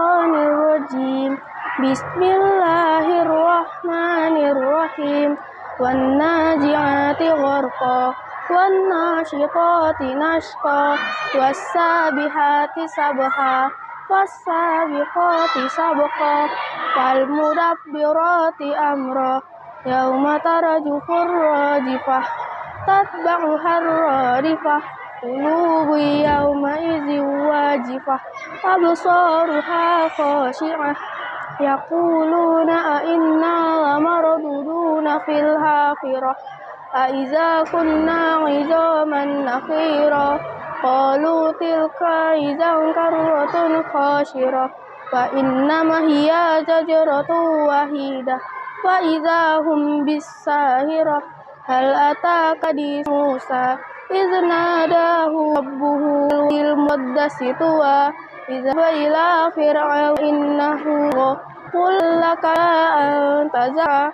syaitonir rajim. Bismillahirrahmanirrahim. Wan nazi'ati gharqa wan nasyitati nashqa was sabihati sabha was-sabiqati sabqa fal mudabbirati amra yauma tarjufur rajifah tatba'uha ar-radifah qulubu yauma idzin wajifah absaruha khashi'ah yaquluna a inna lamarduduna fil hafirah a iza kunna 'idzaman nakhira qalu tilka idzan karratun khasirah fa innama hiya zajratun wahidah fa idza hum bis-sahirah hal ataka di Musa idz nadahu rabbuhu bil muddasitu wa idza ila fir'aun innahu qul laka antaza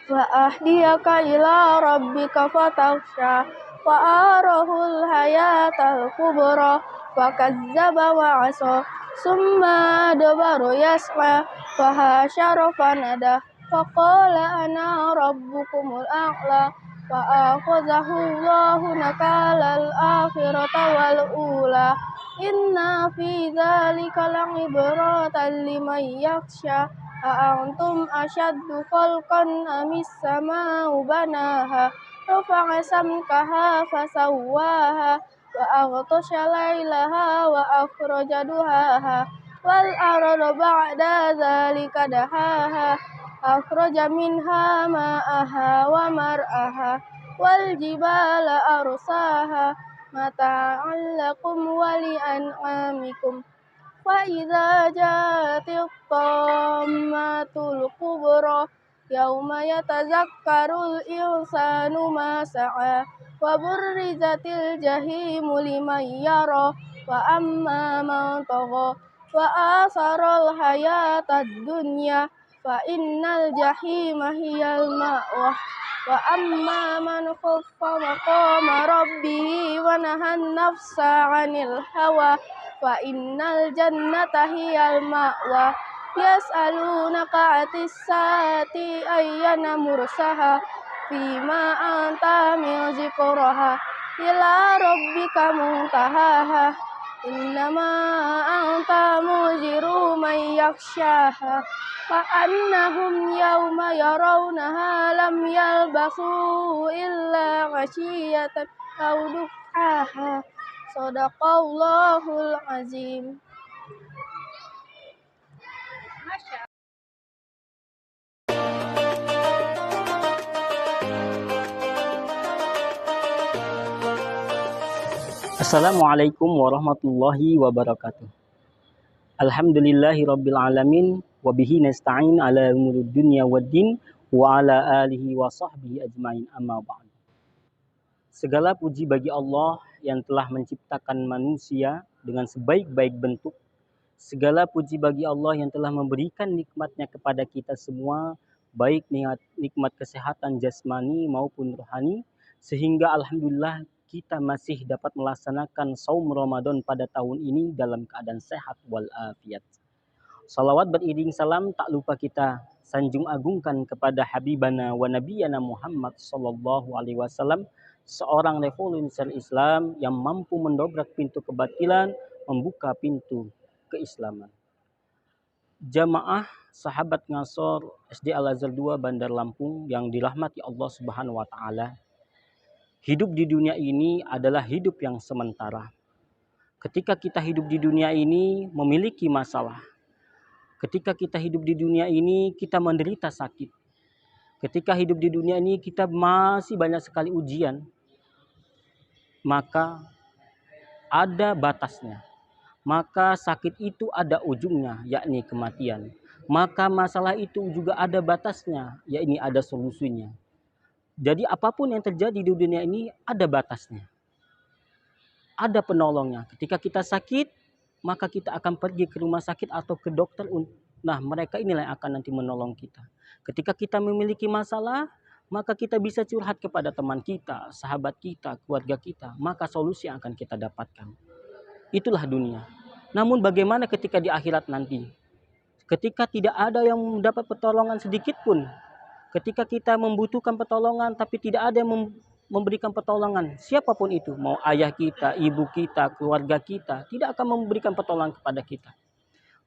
wa ahdiyaka ila rabbika fatakhsha wa arahul hayatal kubra wa kazzaba wa asa summa adbara yas'a fa hasyara fanada faqala ana rabbukumul a'la fa akhadhahu Allahu nakalal akhirata wal ula inna fi dzalika la'ibratan liman yakhsha أأنتم أشد خلقا أم السماء بناها رفع سمكها فسواها وأغطش ليلها وأخرج ضحاها والأرض بعد ذلك دحاها أخرج منها ماءها ومرعاها والجبال أرساها متاعا لكم ولأنعامكم فإذا جاءت الطامة الكبرى يوم يتذكر الإنسان ما سعى وبرزت الجحيم لمن يرى وأما من طغى وآثر الحياة الدنيا فإن الجحيم هي المأوى وأما من خف مقام ربه ونهى النفس عن الهوى فإن الجنة هي المأوى يسألونك عن الساعة أيان مرساها فيما أنت من ذكرها إلى ربك منتهاها إنما أنت منذر من يخشاها كأنهم يوم يرونها لم يلبثوا إلا عشية أو ضحاها Sadaqallahul azim. Assalamualaikum warahmatullahi wabarakatuh. Alhamdulillahi rabbil alamin wa bihi nasta'in ala umurid dunya waddin wa ala alihi wa sahbihi ajmain amma ba'd. Segala puji bagi Allah yang telah menciptakan manusia dengan sebaik-baik bentuk. Segala puji bagi Allah yang telah memberikan nikmatnya kepada kita semua, baik nikmat kesehatan jasmani maupun rohani, sehingga alhamdulillah kita masih dapat melaksanakan saum Ramadan pada tahun ini dalam keadaan sehat walafiat. Salawat beriring salam tak lupa kita sanjung agungkan kepada Habibana wa Nabiyana Muhammad sallallahu alaihi wasallam, seorang revolusioner Islam yang mampu mendobrak pintu kebatilan, membuka pintu keislaman. Jamaah sahabat Ngasor SD Al-Azhar 2 Bandar Lampung yang dirahmati Allah Subhanahu wa taala. Hidup di dunia ini adalah hidup yang sementara. Ketika kita hidup di dunia ini memiliki masalah. Ketika kita hidup di dunia ini kita menderita sakit. Ketika hidup di dunia ini kita masih banyak sekali ujian. Maka ada batasnya. Maka sakit itu ada ujungnya, yakni kematian. Maka masalah itu juga ada batasnya, yakni ada solusinya. Jadi apapun yang terjadi di dunia ini ada batasnya. Ada penolongnya. Ketika kita sakit, maka kita akan pergi ke rumah sakit atau ke dokter. Nah, mereka inilah yang akan nanti menolong kita. Ketika kita memiliki masalah, maka kita bisa curhat kepada teman kita, sahabat kita, keluarga kita. Maka solusi yang akan kita dapatkan. Itulah dunia. Namun bagaimana ketika di akhirat nanti? ketika tidak ada yang mendapat pertolongan sedikit pun, ketika kita membutuhkan pertolongan tapi tidak ada yang memberikan pertolongan, siapapun itu, mau ayah kita, ibu kita, keluarga kita, tidak akan memberikan pertolongan kepada kita.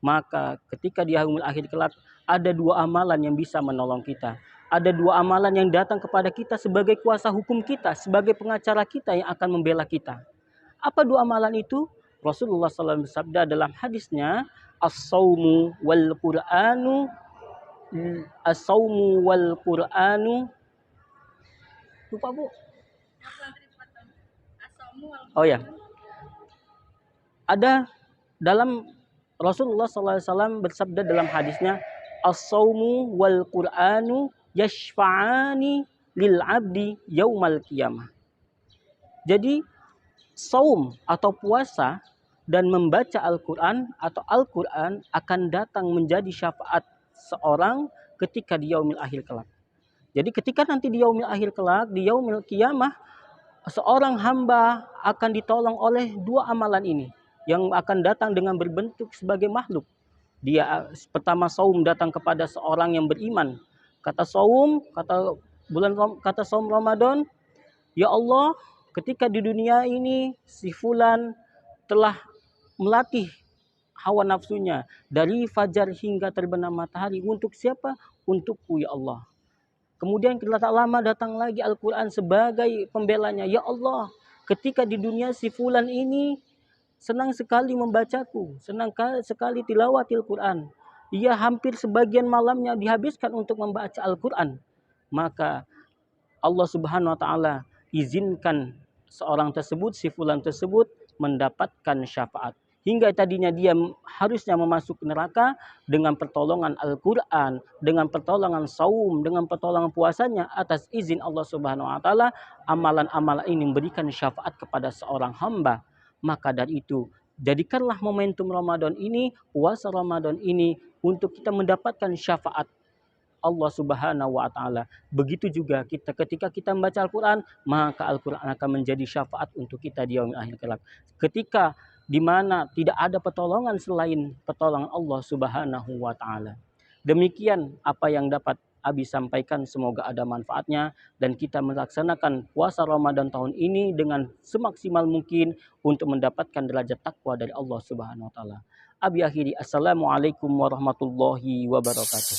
Maka ketika di yaumil akhir kelak, ada dua amalan yang bisa menolong kita. Ada dua amalan yang datang kepada kita sebagai kuasa hukum kita, sebagai pengacara kita yang akan membela kita. Apa dua amalan itu? Rasulullah SAW bersabda dalam hadisnya, as-saumu wal Qur'anu, as-saumu wal Qur'anu. Lupa Bu. Oh ya. Ada dalam Rasulullah SAW bersabda dalam hadisnya, as-saumu wal Qur'anu yashfa'ani lil abdi yaumal qiyamah. Jadi saum atau puasa dan membaca Al-Quran atau Al-Quran akan datang menjadi syafaat seorang ketika di yaumil akhir kelak. Jadi ketika nanti di yaumil akhir kelak, di yaumil qiyamah, seorang hamba akan ditolong oleh dua amalan ini yang akan datang dengan berbentuk sebagai makhluk. Dia pertama saum datang kepada seorang yang beriman. Kata saum, kata saum Ramadan, ya Allah, ketika di dunia ini si fulan telah melatih hawa nafsunya dari fajar hingga terbenam matahari. Untuk siapa? Untukku ya Allah. Kemudian tak lama datang lagi Al-Quran sebagai pembelanya. Ya Allah, ketika di dunia si fulan ini senang sekali membacaku, senang sekali tilawatil Quran. Ia hampir sebagian malamnya dihabiskan untuk membaca Al-Quran. Maka Allah Subhanahu wa Ta'ala izinkan seorang tersebut, si fulan tersebut mendapatkan syafaat. Hingga tadinya dia harusnya memasuk neraka, dengan pertolongan Al-Quran, dengan pertolongan saum, dengan pertolongan puasanya, atas izin Allah Subhanahu wa Ta'ala, amalan-amalan ini memberikan syafaat kepada seorang hamba. Maka dari itu, jadikanlah momentum Ramadan ini, puasa Ramadan ini, untuk kita mendapatkan syafaat Allah Subhanahu wa Ta'ala. Begitu juga kita ketika kita membaca Al-Quran, maka Al-Quran akan menjadi syafaat untuk kita di yaumil akhir kelak. Ketika di mana tidak ada pertolongan selain pertolongan Allah Subhanahu wa Ta'ala. Demikian apa yang dapat Abi sampaikan, semoga ada manfaatnya dan kita melaksanakan puasa Ramadan tahun ini dengan semaksimal mungkin untuk mendapatkan derajat takwa dari Allah Subhanahu wa Ta'ala. Abi akhiri, assalamualaikum warahmatullahi wabarakatuh.